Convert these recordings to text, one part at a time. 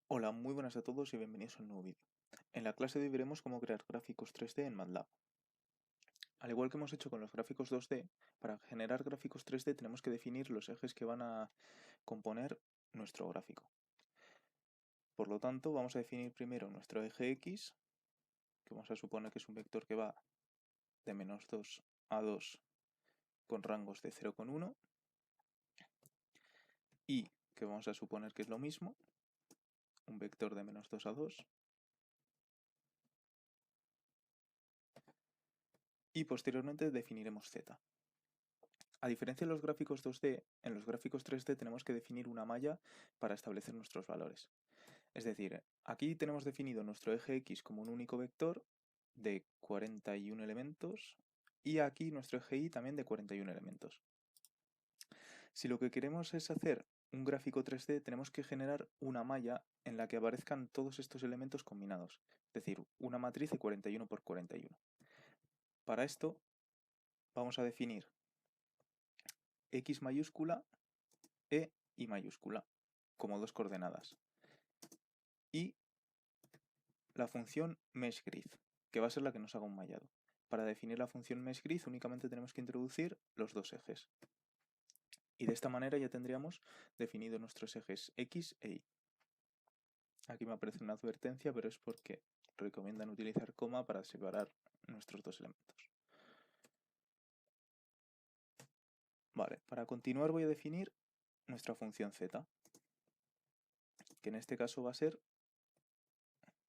Hola, muy buenas a todos y bienvenidos a un nuevo vídeo. En la clase de hoy veremos cómo crear gráficos 3D en MATLAB. Al igual que hemos hecho con los gráficos 2D, para generar gráficos 3D tenemos que definir los ejes que van a componer nuestro gráfico. Por lo tanto, vamos a definir primero nuestro eje X, que vamos a suponer que es un vector que va de -2 a 2 con rangos de 0,1, y que vamos a suponer que es lo mismo, un vector de -2 a 2, y posteriormente definiremos Z. A diferencia de los gráficos 2D, en los gráficos 3D tenemos que definir una malla para establecer nuestros valores. Es decir, aquí tenemos definido nuestro eje X como un único vector de 41 elementos y aquí nuestro eje Y también de 41 elementos. Si lo que queremos es hacer un gráfico 3D, tenemos que generar una malla en la que aparezcan todos estos elementos combinados, es decir, una matriz de 41 por 41. Para esto vamos a definir X mayúscula e Y mayúscula como dos coordenadas. Y la función meshGrid, que va a ser la que nos haga un mallado. Para definir la función meshGrid únicamente tenemos que introducir los dos ejes. Y de esta manera ya tendríamos definidos nuestros ejes X e Y. Aquí me aparece una advertencia, pero es porque recomiendan utilizar coma para separar nuestros dos elementos. Vale, para continuar voy a definir nuestra función z, que en este caso va a ser,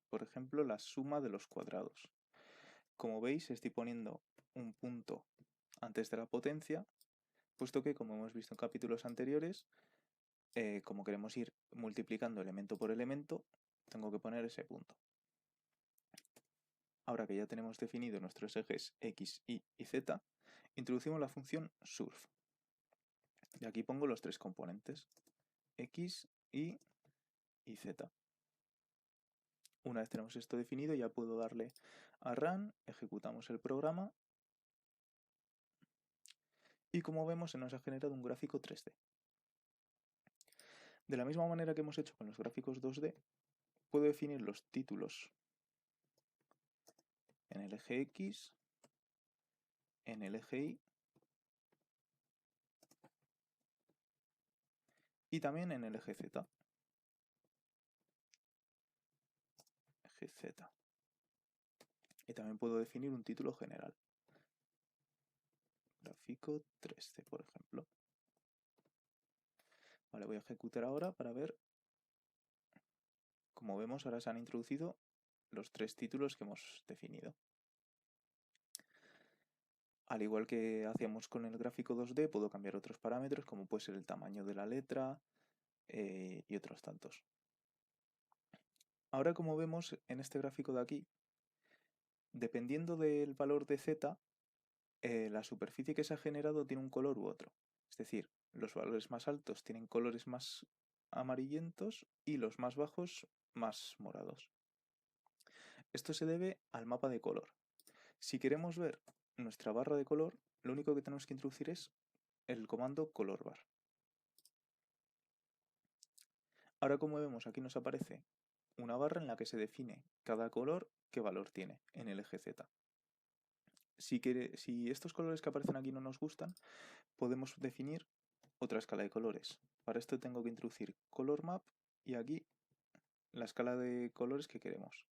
por ejemplo, la suma de los cuadrados. Como veis, estoy poniendo un punto antes de la potencia, puesto que, como hemos visto en capítulos anteriores, como queremos ir multiplicando elemento por elemento, tengo que poner ese punto. Ahora que ya tenemos definidos nuestros ejes X, Y y Z, introducimos la función surf. Y aquí pongo los tres componentes, X, Y y Z. Una vez tenemos esto definido, ya puedo darle a Run, ejecutamos el programa y como vemos se nos ha generado un gráfico 3D. De la misma manera que hemos hecho con los gráficos 2D, puedo definir los títulos en el eje X, en el eje Y y también en el eje Z. Eje Z. Y también puedo definir un título general. Gráfico 3D, por ejemplo. Vale, voy a ejecutar ahora para ver. Como vemos, ahora se han introducido los tres títulos que hemos definido. Al igual que hacíamos con el gráfico 2D, puedo cambiar otros parámetros como puede ser el tamaño de la letra y otros tantos. Ahora, como vemos en este gráfico de aquí, dependiendo del valor de z, la superficie que se ha generado tiene un color u otro. Es decir, los valores más altos tienen colores más amarillentos y los más bajos más morados. Esto se debe al mapa de color. Si queremos ver nuestra barra de color, lo único que tenemos que introducir es el comando colorbar. Ahora, como vemos, aquí nos aparece una barra en la que se define cada color qué valor tiene en el eje Z. Si estos colores que aparecen aquí no nos gustan, podemos definir otra escala de colores. Para esto tengo que introducir color map y aquí la escala de colores que queremos.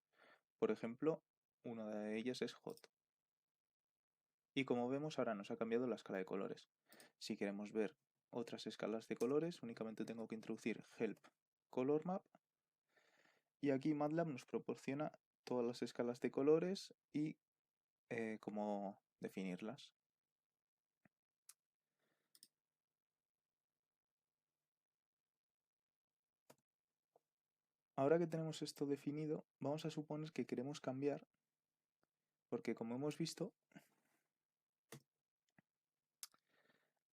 Por ejemplo, una de ellas es hot. Y como vemos, ahora nos ha cambiado la escala de colores. Si queremos ver otras escalas de colores, únicamente tengo que introducir help color map y aquí MATLAB nos proporciona todas las escalas de colores y cómo definirlas. Ahora que tenemos esto definido, vamos a suponer que queremos cambiar, porque como hemos visto,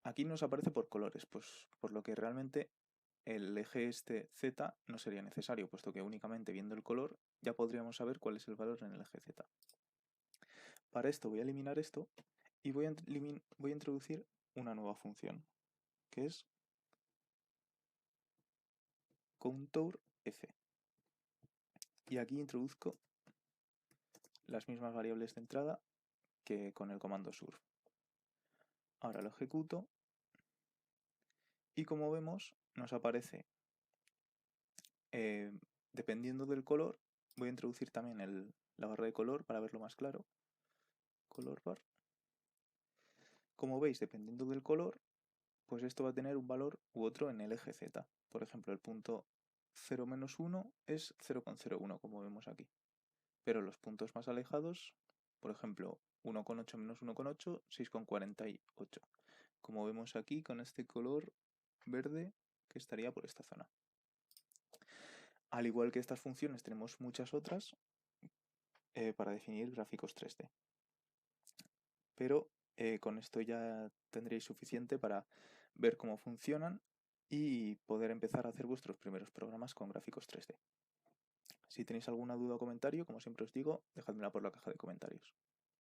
aquí nos aparece por colores, pues por lo que realmente el eje este Z no sería necesario, puesto que únicamente viendo el color ya podríamos saber cuál es el valor en el eje Z. Para esto voy a eliminar esto y voy a introducir una nueva función, que es contourF. y aquí introduzco las mismas variables de entrada que con el comando surf. Ahora lo ejecuto y como vemos nos aparece, dependiendo del color, voy a introducir también la barra de color para verlo más claro. Color bar. Como veis, dependiendo del color, pues esto va a tener un valor u otro en el eje Z. Por ejemplo, el punto 0 menos 1 es 0,01, como vemos aquí. Pero los puntos más alejados, por ejemplo, 1,8 menos 1,8, 6,48. Como vemos aquí con este color verde que estaría por esta zona. Al igual que estas funciones, tenemos muchas otras para definir gráficos 3D. Pero con esto ya tendréis suficiente para ver cómo funcionan y poder empezar a hacer vuestros primeros programas con gráficos 3D. Si tenéis alguna duda o comentario, como siempre os digo, dejadmela por la caja de comentarios.